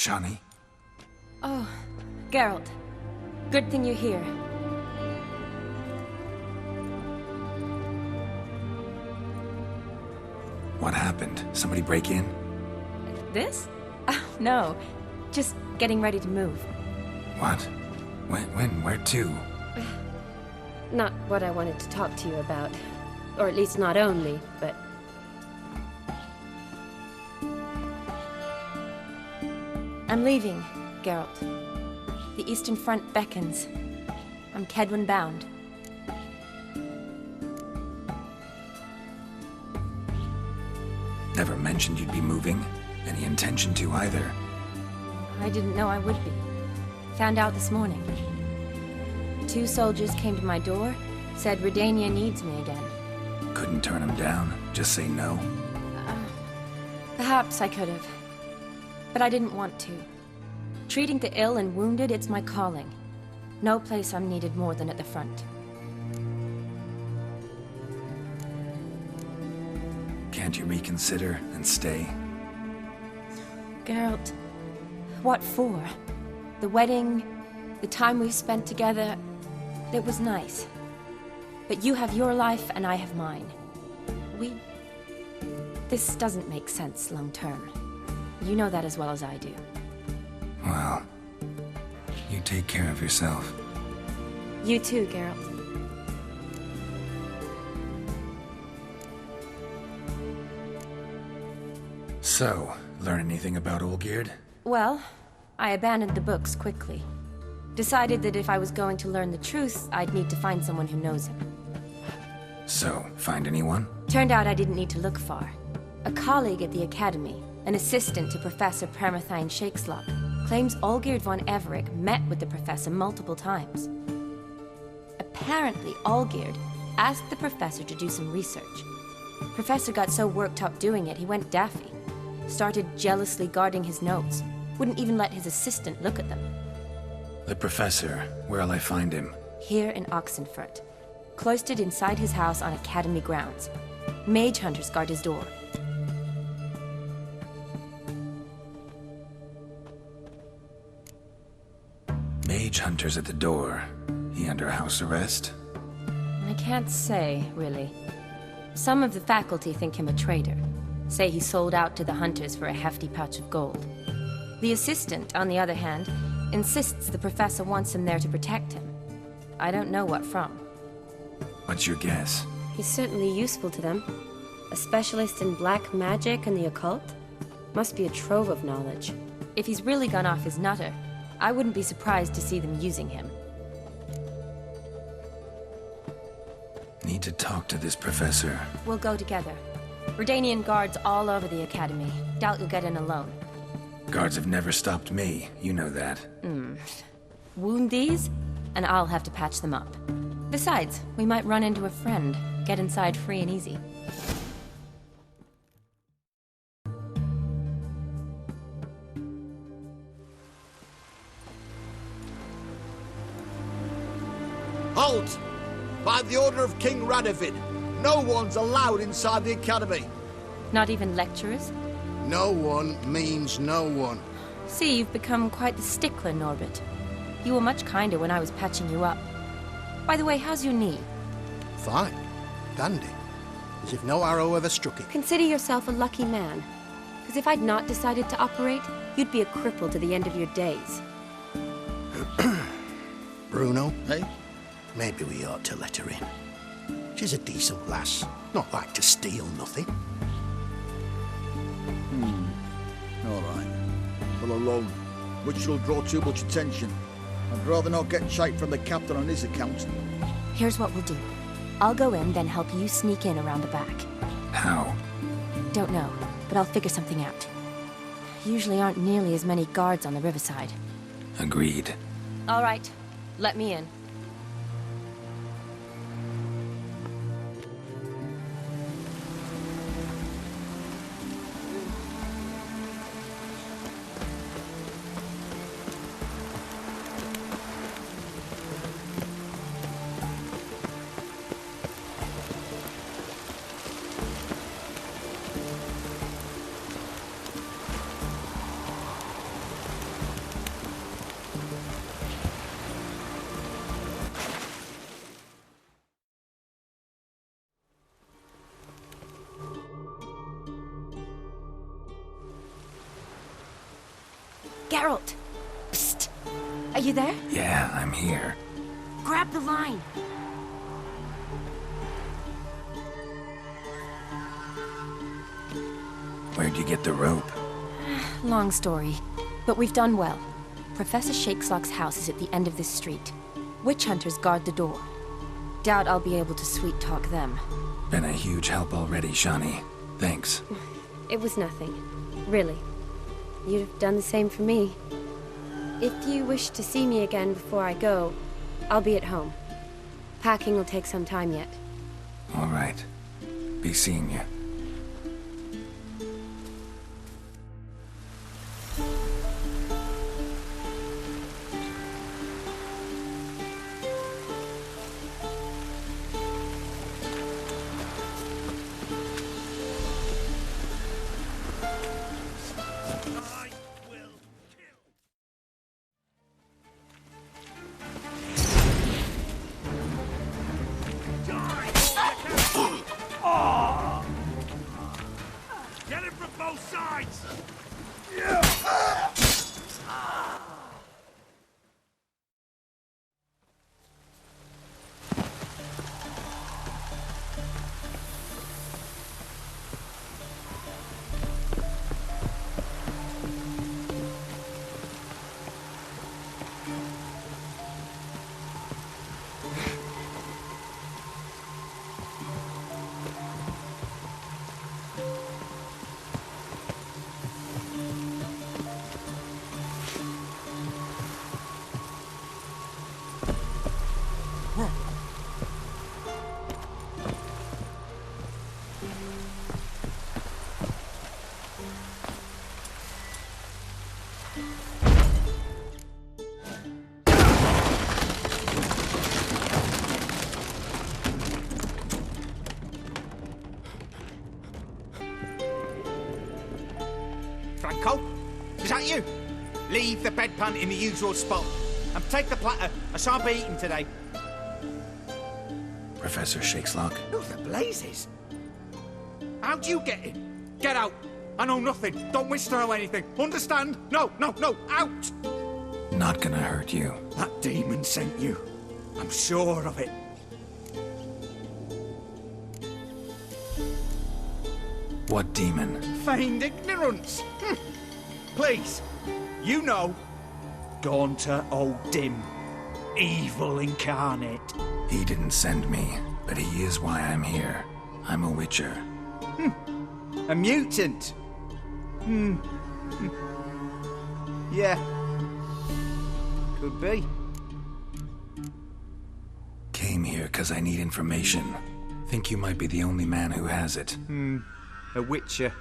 Shani? Oh, Geralt. Good thing you're here. What happened? Somebody break in? This? No. Just getting ready to move. What? When? Where to? Not what I wanted to talk to you about. Or at least not only, but... I'm leaving, Geralt. The Eastern Front beckons. I'm Kedwin bound. Never mentioned you'd be moving. Any intention to either. I didn't know I would be. Found out this morning. 2 soldiers came to my door, said Redania needs me again. Couldn't turn him down? Just say no? Perhaps I could have. But I didn't want to. Treating the ill and wounded, it's my calling. No place I'm needed more than at the front. Can't you reconsider and stay? Geralt, what for? The wedding, the time we've spent together, it was nice. But you have your life and I have mine. This doesn't make sense long term. You know that as well as I do. Well, you take care of yourself. You too, Geralt. So, learn anything about Olgierd? Well, I abandoned the books quickly. Decided that if I was going to learn the truth, I'd need to find someone who knows him. So, find anyone? Turned out I didn't need to look far. A colleague at the Academy, an assistant to Professor Permathine Shakeslocks, claims Olgierd von Everec met with the professor multiple times. Apparently, Olgierd asked the professor to do some research. Professor got so worked up doing it, he went daffy. Started jealously guarding his notes. Wouldn't even let his assistant look at them. The professor, where'll I find him? Here in Oxenfurt. Cloistered inside his house on Academy grounds. Mage hunters guard his door. Mage hunters at the door. He under house arrest? I can't say, really. Some of the faculty think him a traitor. Say he sold out to the hunters for a hefty pouch of gold. The assistant, on the other hand, insists the professor wants him there to protect him. I don't know what from. What's your guess? He's certainly useful to them. A specialist in black magic and the occult? Must be a trove of knowledge. If he's really gone off his nutter, I wouldn't be surprised to see them using him. Need to talk to this professor. We'll go together. Redanian guards all over the Academy. Doubt you'll get in alone. Guards have never stopped me, you know that. Wound these, and I'll have to patch them up. Besides, we might run into a friend. Get inside free and easy. Halt! By the order of King Radovid, no one's allowed inside the Academy. Not even lecturers? No one means no one. See, you've become quite the stickler, Norbert. You were much kinder when I was patching you up. By the way, how's your knee? Fine. Dandy. As if no arrow ever struck it. Consider yourself a lucky man. Because if I'd not decided to operate, you'd be a cripple to the end of your days. Bruno, eh? Maybe we ought to let her in. She's a decent lass. Not like to steal nothing. All right. Well, alone, which will draw too much attention. I'd rather not get shite from the captain on his account. Here's what we'll do. I'll go in, then help you sneak in around the back. How? Don't know, but I'll figure something out. Usually aren't nearly as many guards on the riverside. Agreed. All right, let me in. Geralt! Psst! Are you there? Yeah, I'm here. Grab the line! Where'd you get the rope? Long story, but we've done well. Professor Shakeslocks' house is at the end of this street. Witch hunters guard the door. Doubt I'll be able to sweet-talk them. Been a huge help already, Shani. Thanks. It was nothing. Really. You'd have done the same for me. If you wish to see me again before I go, I'll be at home. Packing will take some time yet. All right. Be seeing you. Get it from both sides! Franco? Is that you? Leave the bedpan in the usual spot. And take the platter. I shan't be eating today. Professor Shakeslocks? Who the blazes? How'd you get in? Get out. I know nothing. Don't wish to know anything. Understand? No, no, no. Out! Not gonna hurt you. That demon sent you. I'm sure of it. What demon? Feigned ignorance. Please, you know. Gaunter O'Dim. Evil incarnate. He didn't send me, but he is why I'm here. I'm a witcher. A mutant. Yeah. Could be. Came here because I need information. Think you might be the only man who has it. A witcher.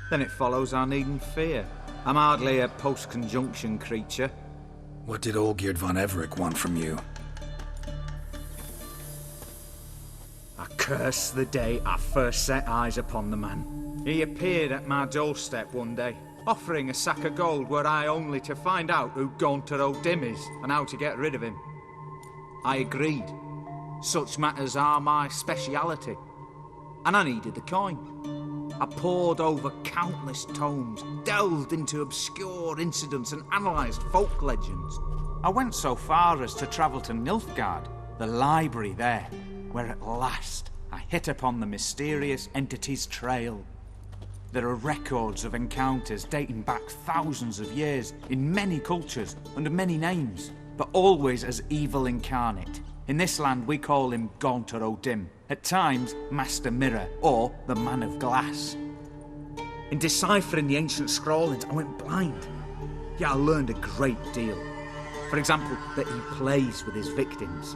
Then it follows our needn't fear. I'm hardly a post-conjunction creature. What did Olgierd von Everec want from you? I curse the day I first set eyes upon the man. He appeared at my doorstep one day, offering a sack of gold were I only to find out who Gaunter O'Dim is and how to get rid of him. I agreed. Such matters are my speciality. And I needed the coin. I pored over countless tomes, delved into obscure incidents and analysed folk legends. I went so far as to travel to Nilfgaard, the library there, where at last I hit upon the mysterious entity's trail. There are records of encounters dating back thousands of years in many cultures under many names, but always as evil incarnate. In this land we call him Gaunter O'Dim, at times Master Mirror or the Man of Glass. In deciphering the ancient scrawlings I went blind, yet I learned a great deal. For example, that he plays with his victims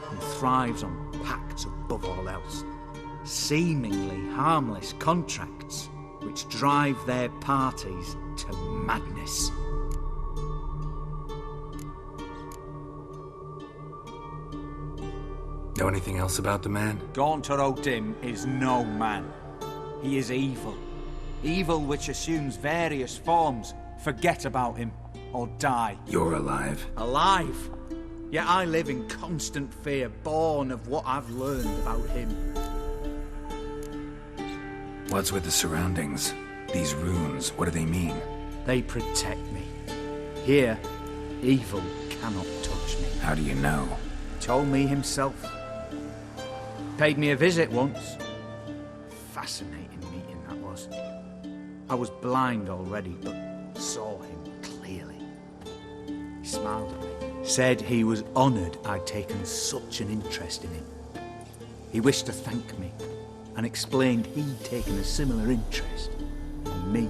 and thrives on pacts above all else. Seemingly harmless contracts which drive their parties to madness. Know anything else about the man? Gaunter O'Dim is no man. He is evil. Evil which assumes various forms. Forget about him, or die. You're alive. Alive? Yet I live in constant fear, born of what I've learned about him. What's with the surroundings? These runes, what do they mean? They protect me. Here, evil cannot touch me. How do you know? Told me himself. Paid me a visit once. Fascinating meeting that was. I was blind already, but saw him clearly. He smiled at me. Said he was honoured I'd taken such an interest in him. He wished to thank me, and explained he'd taken a similar interest in me.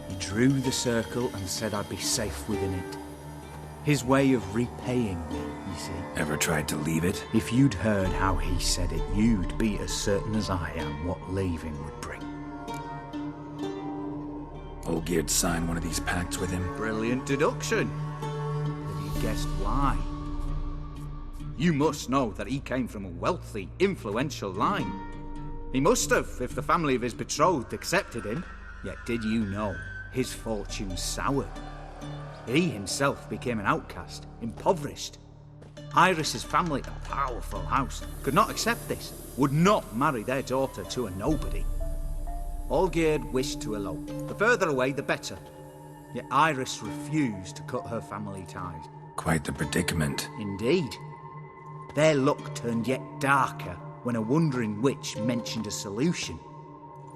He drew the circle and said I'd be safe within it. His way of repaying me, you see. Ever tried to leave it? If you'd heard how he said it, you'd be as certain as I am what leaving would bring. Olgierd signed one of these pacts with him? Brilliant deduction. Have you guessed why? You must know that he came from a wealthy, influential line. He must have, if the family of his betrothed accepted him. Yet did you know his fortune soured? He himself became an outcast, impoverished. Iris's family, a powerful house, could not accept this, would not marry their daughter to a nobody. Olgierd wished to elope. The further away, the better. Yet Iris refused to cut her family ties. Quite the predicament. Indeed. Their luck turned yet darker when a wandering witch mentioned a solution.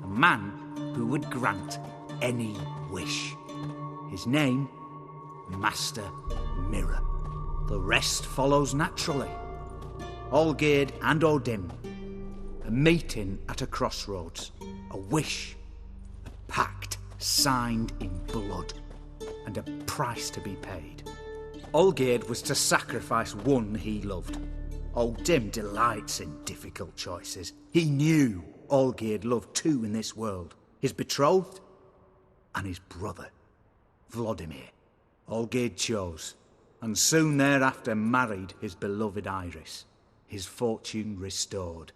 A man who would grant any wish. His name, Master Mirror. The rest follows naturally. Olgierd and Odim. A meeting at a crossroads. A wish. A pact signed in blood. And a price to be paid. Olgierd was to sacrifice one he loved. Odim delights in difficult choices. He knew Olgierd loved two in this world. His betrothed and his brother, Vladimir. Olgierd chose, and soon thereafter married his beloved Iris, his fortune restored.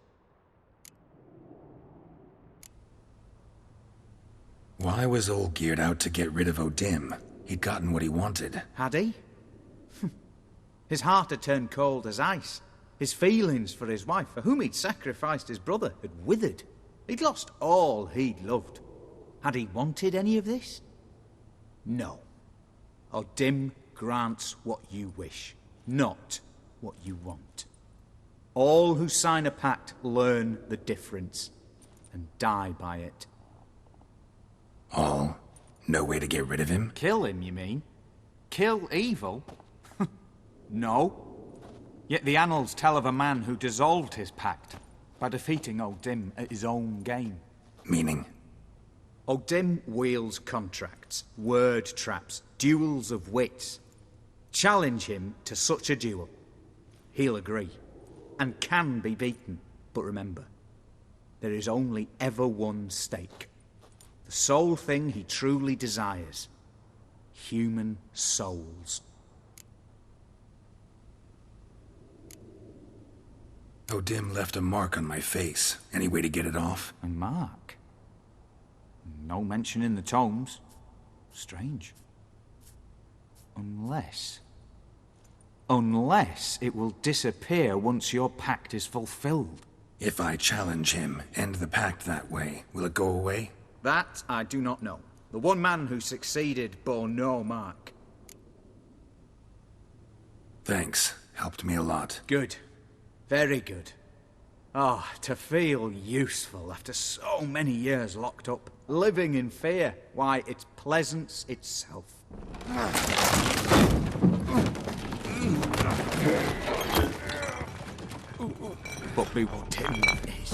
Why was Olgierd out to get rid of Odim? He'd gotten what he wanted. Had he? His heart had turned cold as ice. His feelings for his wife, for whom he'd sacrificed his brother, had withered. He'd lost all he'd loved. Had he wanted any of this? No. Odim grants what you wish, not what you want. All who sign a pact learn the difference and die by it. All? No way to get rid of him? Kill him, you mean? Kill evil? No. Yet the annals tell of a man who dissolved his pact by defeating Odim at his own game. Meaning? Odim wields contracts, word traps, duels of wits. Challenge him to such a duel. He'll agree, and can be beaten. But remember, there is only ever one stake. The sole thing he truly desires. Human souls. Odim left a mark on my face. Any way to get it off? A mark? No mention in the tomes. Strange. Unless it will disappear once your pact is fulfilled. If I challenge him, end the pact that way, will it go away? That I do not know. The one man who succeeded bore no mark. Thanks. Helped me a lot. Good. Very good. Oh, to feel useful after so many years locked up, living in fear. Why, it's pleasance itself. But Tim is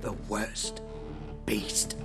the worst beast